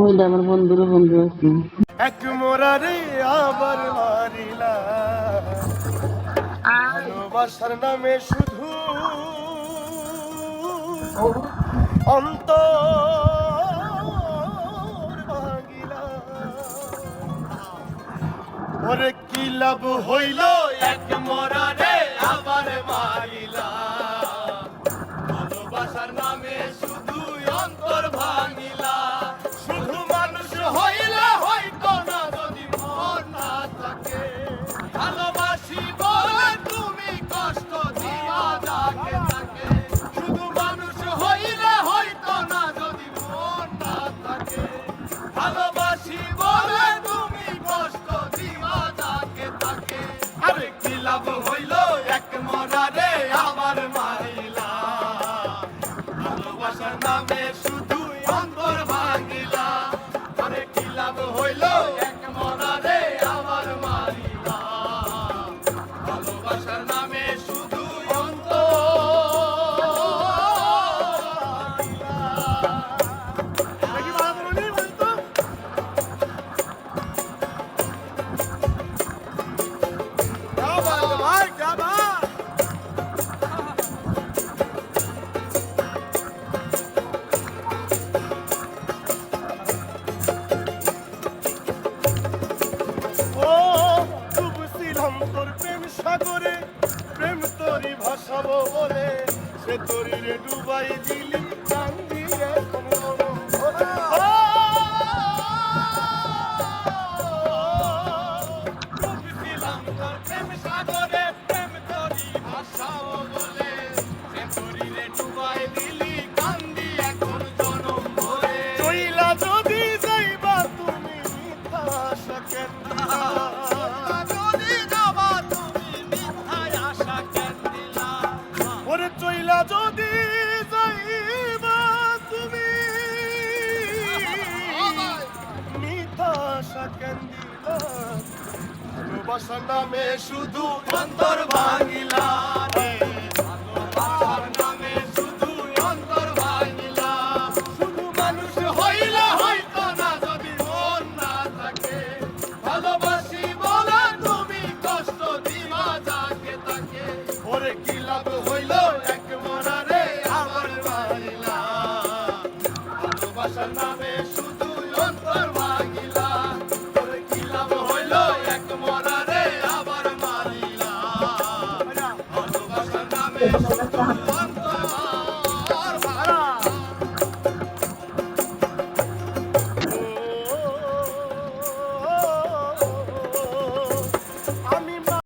ওইটা আমার বন্ধুরও বন্ধু আছে। এক মোরারে আবার মারিলা ভালোবাসার নামে শুধু অন্তর ভাঙিলা। ওরে কি লাভ হইল এক মোরারে আবার মারিলা ভালোবাসার নামে শুধু অন্তর ভাঙিলা। শুধু মানুষ হইলে হয়তো না যদি মন না থাকে ভালোবাসি বলে তুমি কষ্ট দিবা যাকে তাকে। শুধু মানুষ হইলে হয়তো না যদি মন না থাকে ভালোবাসি বলে তুমি কষ্ট দিবা যাকে তাকে। আরে কি লাভ হইল এক মরারে আবার মারিলা ভালোবাসার নামে শুধু অন্তর ভাঙিলা। আরে কি লাভ হইল এক মরারে আবার মারিলা ভালোবাসার নামে শুধু অন্তর তোর প্রেম সাগরে প্রেম তোরি ভাসাবো বলে সে তোরি রে ডুবাই দিলি কান্দি এখন মরম ভরা। ডুবছিলাম তোর প্রেম সাগরে প্রেম তোরি ভাসাবো বলে সে তোরি রে ডুবাই দিলি কান্দি এখন জনম ভরে। চইলা যদি যাইবা তুমি মিথ্যা আশা কেন চইলা যদি যাইবা তুমি মিথ্যা আশা কেন দিলা। ভালোবাসার নামে শুধু অন্তর ভাঙিলা ভালোবাসার নামে শুধু অন্তর ভাঙিলা। শুধু মানুষ হইলে হয়তো না যদি মন না থাকে ভালোবাসি বলে তুমি কষ্ট দিবা যাকে তাকে। ওরে কি লাভ হইল এক মরারে আবার মারিলা ভালোবাসার নামে শুধু অন্তর ভাঙিলা। ওরে কি লাভ হইল এক মরারে আবার মারিলা ভালোবাসার নামে শুধু